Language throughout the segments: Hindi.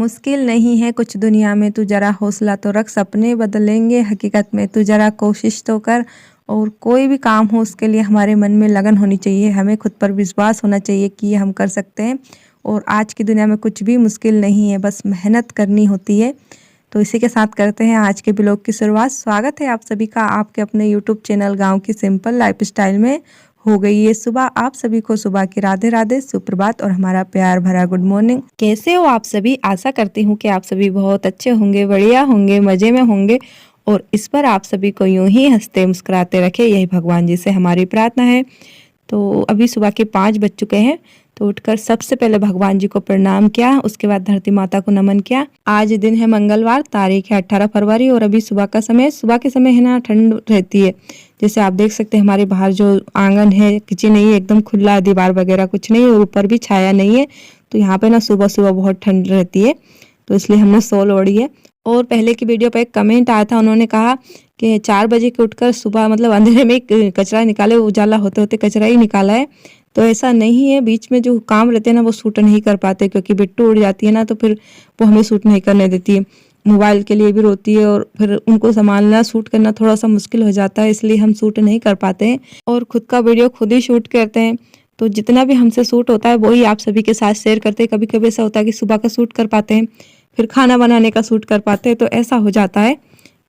मुश्किल नहीं है कुछ दुनिया में, तू जरा हौसला तो रख, सपने बदलेंगे हकीकत में, तू जरा कोशिश तो कर। और कोई भी काम हो उसके लिए हमारे मन में लगन होनी चाहिए, हमें खुद पर विश्वास होना चाहिए कि ये हम कर सकते हैं। और आज की दुनिया में कुछ भी मुश्किल नहीं है, बस मेहनत करनी होती है। तो इसी के साथ करते हैं आज के ब्लॉग की शुरुआत। स्वागत है आप सभी का आपके अपने यूट्यूब चैनल गाँव की सिंपल लाइफस्टाइल में। हो गई है सुबह, आप सभी को सुबह की राधे राधे, सुप्रभात और हमारा प्यार भरा गुड मॉर्निंग। कैसे हो आप सभी? आशा करती हूँ कि आप सभी बहुत अच्छे होंगे, बढ़िया होंगे, मजे में होंगे और इस पर आप सभी को यूं ही हंसते मुस्कुराते रखे, यही भगवान जी से हमारी प्रार्थना है। तो अभी सुबह के 5 बज चुके हैं। तो उठकर सबसे पहले भगवान जी को प्रणाम किया, उसके बाद धरती माता को नमन किया। आज दिन है मंगलवार, तारीख है 18 फरवरी और अभी सुबह के समय है ना ठंड रहती है। जैसे आप देख सकते हैं हमारे बाहर जो आंगन है, किचन नहीं है, एकदम खुला है, दीवार वगैरह कुछ नहीं है और ऊपर भी छाया नहीं है। तो यहाँ पे ना सुबह सुबह बहुत ठंड रहती है, तो इसलिए हमने शॉल ओढ़ी है। और पहले की वीडियो पे एक कमेंट आया था, उन्होंने कहा कि 4 बजे के उठकर सुबह मतलब अंधेरे में कचरा निकाले, उजाला होते होते कचरा ही निकाला है। तो ऐसा नहीं है, बीच में जो काम रहते हैं ना वो शूट नहीं कर पाते, क्योंकि बिट्टू उड़ जाती है ना तो फिर वो हमें शूट नहीं करने देती है। मोबाइल के लिए भी रोती है और फिर उनको संभालना शूट करना थोड़ा सा मुश्किल हो जाता है, इसलिए हम शूट नहीं कर पाते हैं और खुद का वीडियो खुद ही शूट करते हैं। तो जितना भी हमसे शूट होता है वही आप सभी के साथ शेयर करते हैं। कभी कभी ऐसा होता है कि सुबह का शूट कर पाते हैं, फिर खाना बनाने का शूट कर पाते हैं, तो ऐसा हो जाता है,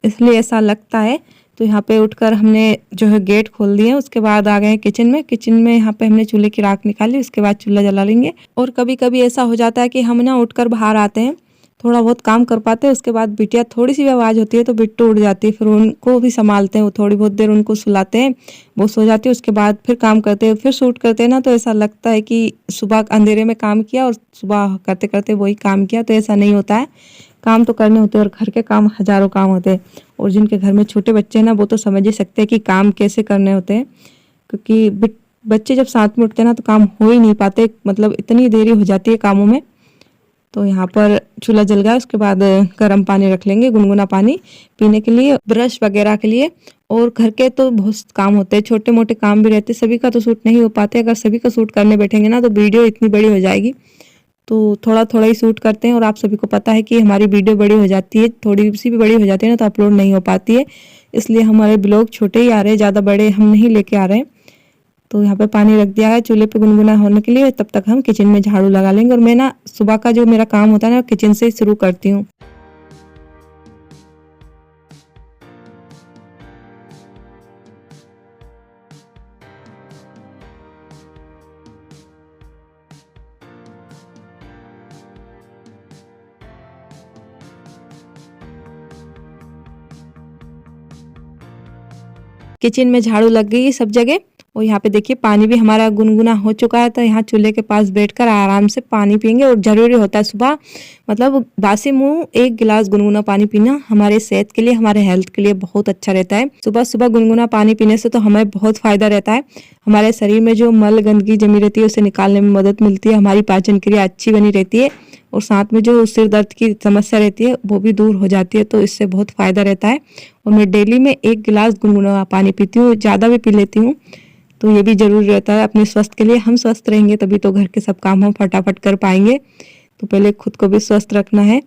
इसलिए ऐसा लगता है। तो यहाँ पे उठकर हमने जो है गेट खोल दिए, उसके बाद आ गए किचन में। किचन में यहाँ पे हमने चूल्हे की राख निकाली, उसके बाद चूल्हा जला लेंगे। और कभी कभी ऐसा हो जाता है कि हम ना उठकर बाहर आते हैं, थोड़ा बहुत काम कर पाते हैं, उसके बाद बिटिया थोड़ी सी भी आवाज़ होती है तो बिट्टू उड़ जाती है, फिर उनको भी संभालते हैं, वो थोड़ी बहुत देर उनको सुलाते हैं, वो सो जाती है, उसके बाद फिर काम करते हैं, फिर शूट करते हैं ना। तो ऐसा लगता है कि सुबह अंधेरे में काम किया और सुबह करते करते वही काम किया, तो ऐसा नहीं होता है। काम तो करने होते हैं और घर के काम हजारों काम होते हैं। और जिनके घर में छोटे बच्चे हैं ना वो तो समझ ही सकते हैं कि काम कैसे करने होते हैं, क्योंकि बच्चे जब साथ में उठते हैं ना तो काम हो ही नहीं पाते, मतलब इतनी देरी हो जाती है कामों में। तो यहाँ पर चूल्हा जल गया, उसके बाद गर्म पानी रख लेंगे, गुनगुना पानी पीने के लिए, ब्रश वगैरह के लिए। और घर के तो बहुत काम होते हैं, छोटे मोटे काम भी रहते हैं, सभी का तो शूट नहीं हो पाते। अगर सभी का शूट करने बैठेंगे ना तो वीडियो इतनी बड़ी हो जाएगी, तो थोड़ा थोड़ा ही शूट करते हैं। और आप सभी को पता है कि हमारी वीडियो बड़ी हो जाती है, थोड़ी सी भी बड़ी हो जाती है ना तो अपलोड नहीं हो पाती है, इसलिए हमारे ब्लॉग छोटे ही आ रहे हैं, ज़्यादा बड़े हम नहीं लेके आ रहे हैं। तो यहाँ पे पानी रख दिया है चूल्हे पे गुनगुना होने के लिए, तब तक हम किचन में झाड़ू लगा लेंगे। और मैं ना सुबह का जो मेरा काम होता है ना किचन से ही शुरू करती हूँ। किचन में झाड़ू लग गई सब जगह। और यहाँ पे देखिए पानी भी हमारा गुनगुना हो चुका है, तो यहाँ चूल्हे के पास बैठकर आराम से पानी पियेंगे। और ज़रूरी होता है सुबह मतलब बासी मुंह 1 गिलास गुनगुना पानी पीना हमारे सेहत के लिए, हमारे हेल्थ के लिए बहुत अच्छा रहता है। सुबह सुबह गुनगुना पानी पीने से तो हमें बहुत फायदा रहता है, हमारे शरीर में जो मल गंदगी जमी रहती है उसे निकालने में मदद मिलती है, हमारी पाचन क्रिया अच्छी बनी रहती है और साथ में जो सिर दर्द की समस्या रहती है वो भी दूर हो जाती है, तो इससे बहुत फायदा रहता है। और मैं डेली में 1 गिलास गुनगुना पानी पीती हूँ, ज़्यादा भी पी लेती हूँ, तो ये भी जरूरी रहता है अपने स्वास्थ्य के लिए। हम स्वस्थ रहेंगे तभी तो घर के सब काम हम फटाफट कर पाएंगे, तो पहले खुद को भी स्वस्थ रखना है।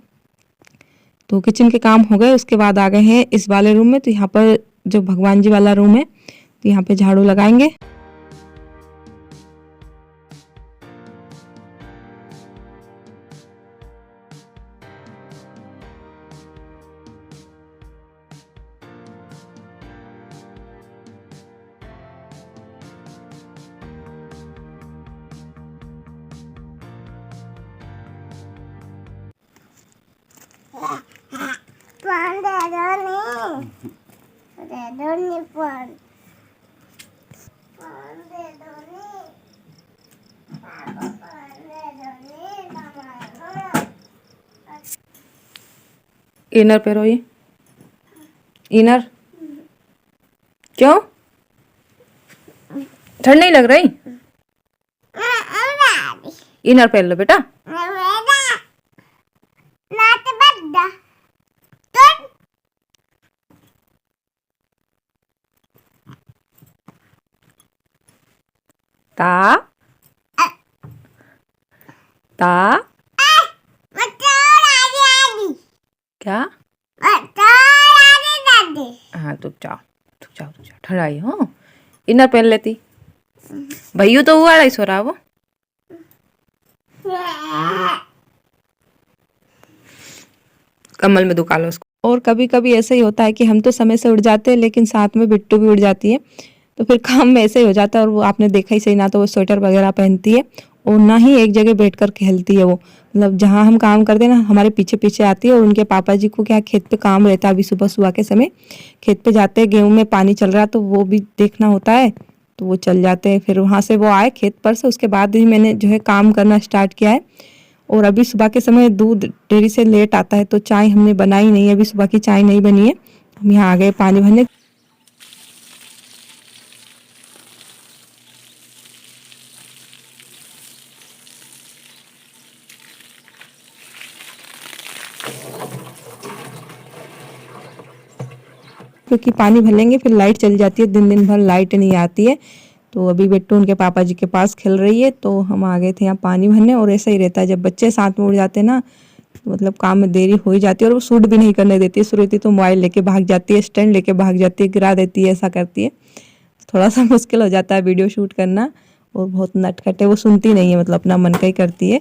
तो किचन के काम हो गए, उसके बाद आ गए हैं इस वाले रूम में। तो यहाँ पर जो भगवान जी वाला रूम है, तो यहाँ पे झाड़ू लगाएंगे। Pon deh doni pon. Pon deh doni. Papa pon deh doni mama. Inner पहनो, ये इनर क्यों? ठंड नहीं लग रही? इनर पहन लो बेटा। ता ता क्या? दादी हाँ तुम जाओ ठंडाई हो। इनर पहन लेती। भैया तो हुआ रही सो रहा वो। कमल में दुका लो उसको। और कभी कभी ऐसा ही होता है कि हम तो समय से उठ जाते हैं लेकिन साथ में बिट्टू भी उठ जाती है, तो फिर काम में ऐसे ही हो जाता है। और वो आपने देखा ही सही, ना तो वो स्वेटर वगैरह पहनती है और ना ही एक जगह बैठकर खेलती है। वो मतलब जहाँ हम काम करते हैं ना, हमारे पीछे पीछे आती है। और उनके पापा जी को क्या खेत पे काम रहता है, अभी सुबह सुबह के समय खेत पे जाते हैं, गेहूं में पानी चल रहा तो वो भी देखना होता है, तो वो चल जाते हैं। फिर वहाँ से वो आए खेत पर से, उसके बाद ही मैंने जो है काम करना स्टार्ट किया है। और अभी सुबह के समय दूध डेयरी से लेट आता है तो चाय हमने बनाई नहीं है, अभी सुबह की चाय नहीं बनी है। हम यहाँ आ गए पानी भरने। क्योंकि पानी भर लेंगे फिर लाइट चली जाती है, दिन दिन भर लाइट नहीं आती है। तो अभी बिट्टू उनके पापा जी के पास खेल रही है, तो हम आ गए थे यहाँ पानी भरने। और ऐसा ही रहता है, जब बच्चे साथ में उड़ जाते हैं ना, तो मतलब काम में देरी हो ही जाती है। और वो शूट भी नहीं करने देती है। शुरू तो मोबाइल लेके भाग जाती है, स्टैंड लेके भाग जाती है, गिरा देती है, ऐसा करती है। थोड़ा सा मुश्किल हो जाता है वीडियो शूट करना। और बहुत नटखट है, वो सुनती नहीं है, मतलब अपना मन का ही करती है।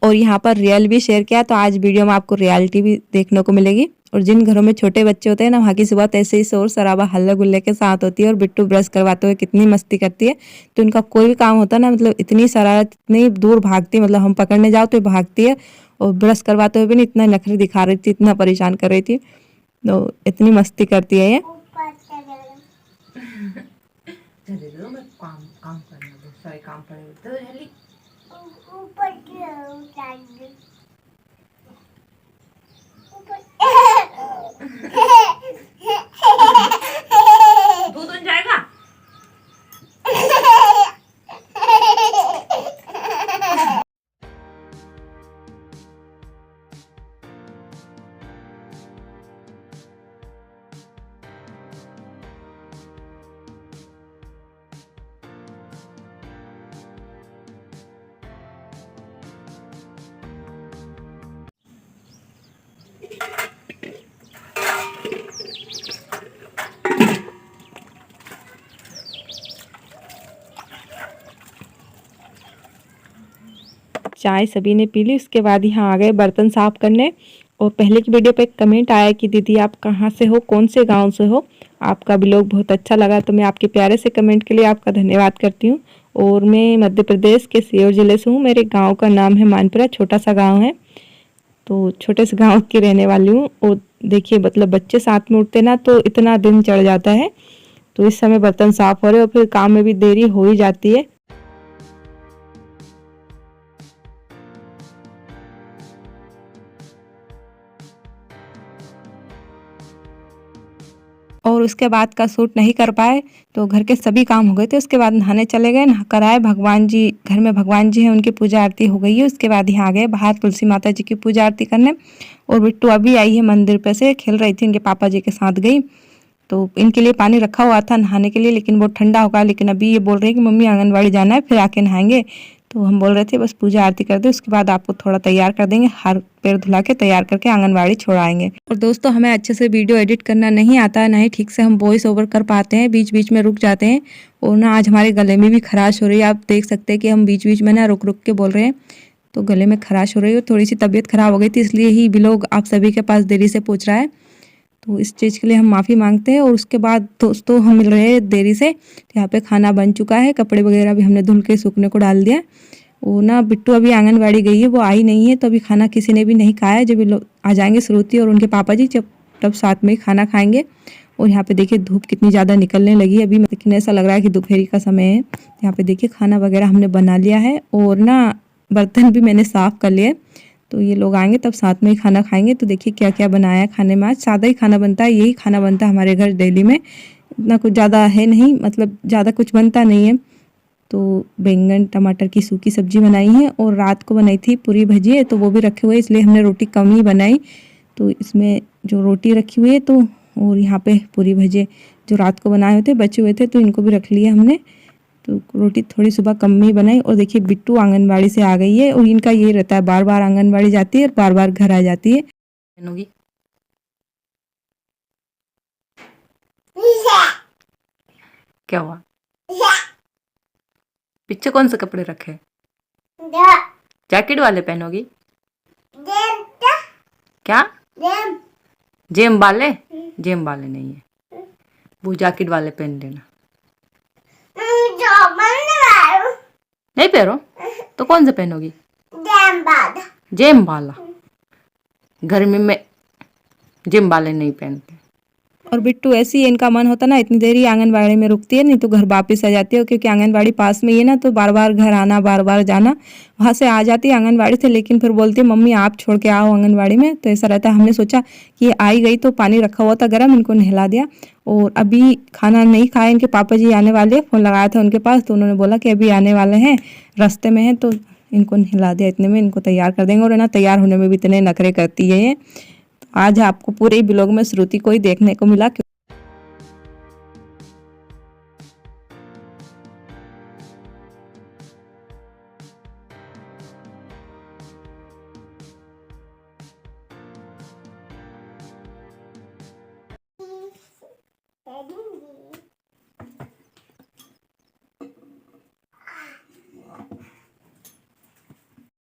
और यहाँ पर रियल भी शेयर किया, तो आज वीडियो में आपको रियलिटी भी देखने को मिलेगी। और जिन घरों में छोटे बच्चे होते हैं ना, वहाँ की सुबह ऐसे ही शोर शराबा हल्ला गुल्ले के साथ होती है। और बिट्टू ब्रश करवाते हुए कितनी मस्ती करती है। तो इनका कोई भी काम होता है ना, मतलब इतनी शरारत, इतनी दूर भागती है, मतलब हम पकड़ने जाओ तो भागती है। और ब्रश करवाते हुए भी नहीं, इतना नखरे दिखा रही थी, इतना परेशान कर रही थी, तो इतनी मस्ती करती है ये। काम पड़े ऊपर दूध बन जाएगा। चाय सभी ने पी ली, उसके बाद यहाँ आ गए बर्तन साफ करने। और पहले की वीडियो पे एक कमेंट आया कि दीदी आप कहाँ से हो, कौन से गांव से हो, आपका ब्लॉग बहुत अच्छा लगा। तो मैं आपके प्यारे से कमेंट के लिए आपका धन्यवाद करती हूँ। और मैं मध्य प्रदेश के सीहोर जिले से हूँ। मेरे गाँव का नाम है मानपुरा, छोटा सा गाँव है। तो छोटे से गाँव की रहने वाली हूँ। और देखिए मतलब बच्चे साथ में उठते ना तो इतना दिन चढ़ जाता है। तो इस समय बर्तन साफ हो रहे और फिर काम में भी देरी हो ही जाती है। और उसके बाद का शूट नहीं कर पाए, तो घर के सभी काम हो गए थे। उसके बाद नहाने चले गए, नहाकर आए। भगवान जी, घर में भगवान जी हैं, उनकी पूजा आरती हो गई है। उसके बाद यहाँ आ गए बाहर तुलसी माता जी की पूजा आरती करने। और बिट्टू अभी आई है मंदिर पे से, खेल रही थी, इनके पापा जी के साथ गई। तो इनके लिए पानी रखा हुआ था नहाने के लिए, लेकिन वो ठंडा होगा। लेकिन अभी ये बोल रही है कि मम्मी आंगनबाड़ी जाना है, फिर आके नहाएंगे। तो हम बोल रहे थे बस पूजा आरती कर दे, उसके बाद आपको थोड़ा तैयार कर देंगे, हाथ पैर धुला के तैयार करके आंगनबाड़ी छोड़ाएंगे। और दोस्तों हमें अच्छे से वीडियो एडिट करना नहीं आता है, ना ही ठीक से हम वॉइस ओवर कर पाते हैं, बीच बीच में रुक जाते हैं। और ना आज हमारे गले में भी खराश हो रही है, आप देख सकते हैं कि हम बीच बीच में ना रुक रुक के बोल रहे हैं, तो गले में खराश हो रही है। थोड़ी सी तबीयत खराब हो गई थी, इसलिए ही व्लॉग आप सभी के पास देरी से पहुँच रहा है। तो इस चीज़ के लिए हम माफ़ी मांगते हैं। और उसके बाद दोस्तों हम मिल रहे हैं देरी से, यहाँ पे खाना बन चुका है, कपड़े वगैरह भी हमने धुल के सूखने को डाल दिया। वो ना बिट्टू अभी आंगनबाड़ी गई है, वो आई नहीं है, तो अभी खाना किसी ने भी नहीं खाया। जब लोग आ जाएंगे श्रुति और उनके पापा जी, जब तब साथ में ही खाना खाएंगे। और यहाँ पे देखिए धूप कितनी ज़्यादा निकलने लगी अभी, लेकिन ऐसा लग रहा है कि दोपहरी का समय है। यहाँ पे देखिए खाना वगैरह हमने बना लिया है। और ना बर्तन भी मैंने साफ़ कर लिए। तो ये लोग आएंगे तब साथ में ही खाना खाएंगे। तो देखिए क्या क्या बनाया खाने में। आज सादा ही खाना बनता है, यही खाना बनता है हमारे घर डेली में, इतना कुछ ज़्यादा है नहीं, मतलब ज़्यादा कुछ बनता नहीं है। तो बैंगन टमाटर की सूखी सब्जी बनाई है और रात को बनाई थी पूरी भजिए, तो वो भी रखे हुए, इसलिए हमने रोटी कम ही बनाई। तो इसमें जो रोटी रखी हुई है तो, और यहाँ पे पूरी भजिए जो रात को बनाए हुए थे बचे हुए थे, तो इनको भी रख लिया हमने। तो रोटी थोड़ी सुबह कम ही बनाई। और देखिए बिट्टू आंगनबाड़ी से आ गई है और इनका ये रहता है, बार बार आंगनबाड़ी जाती है और बार बार घर आ जाती है। क्या हुआ? पीछे कौन से कपड़े रखे? जैकेट वाले पहनोगी? क्या? जेम वाले? जेम वाले नहीं है, वो जैकेट वाले पहन लेना। नहीं पहनो तो कौन से पहनोगी? जेम वाला। गर्मी में जेम वाले नहीं पहनते। और बिट्टू ऐसी इनका मन होता ना, इतनी देर ही आंगनबाड़ी में रुकती है, नहीं तो घर वापस आ जाती है, क्योंकि आंगनबाड़ी पास में ही है ना, तो बार बार घर आना बार बार जाना। वहाँ से आ जाती है आंगनबाड़ी से, लेकिन फिर बोलती है मम्मी आप छोड़ के आओ आंगनबाड़ी में। तो ऐसा रहता है। हमने सोचा कि ये आई गई तो पानी रखा हुआ था गर्म, इनको नहला दिया। और अभी खाना नहीं खाए, इनके पापा जी आने वाले, फ़ोन लगाया था उनके पास, तो उन्होंने बोला कि अभी आने वाले हैं, रास्ते में हैं, तो इनको नहला दिया। इतने में इनको तैयार कर देंगे। और है ना, तैयार होने में भी इतने नखरे करती है ये। आज आपको पूरे ब्लॉग में श्रुति को ही देखने को मिला।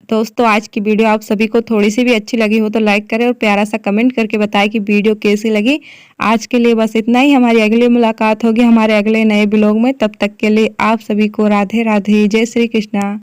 दोस्तों आज की वीडियो आप सभी को थोड़ी सी भी अच्छी लगी हो तो लाइक करें और प्यारा सा कमेंट करके बताएं कि वीडियो कैसी लगी। आज के लिए बस इतना ही। हमारी अगली मुलाकात होगी हमारे अगले नए ब्लॉग में। तब तक के लिए आप सभी को राधे राधे, जय श्री कृष्णा।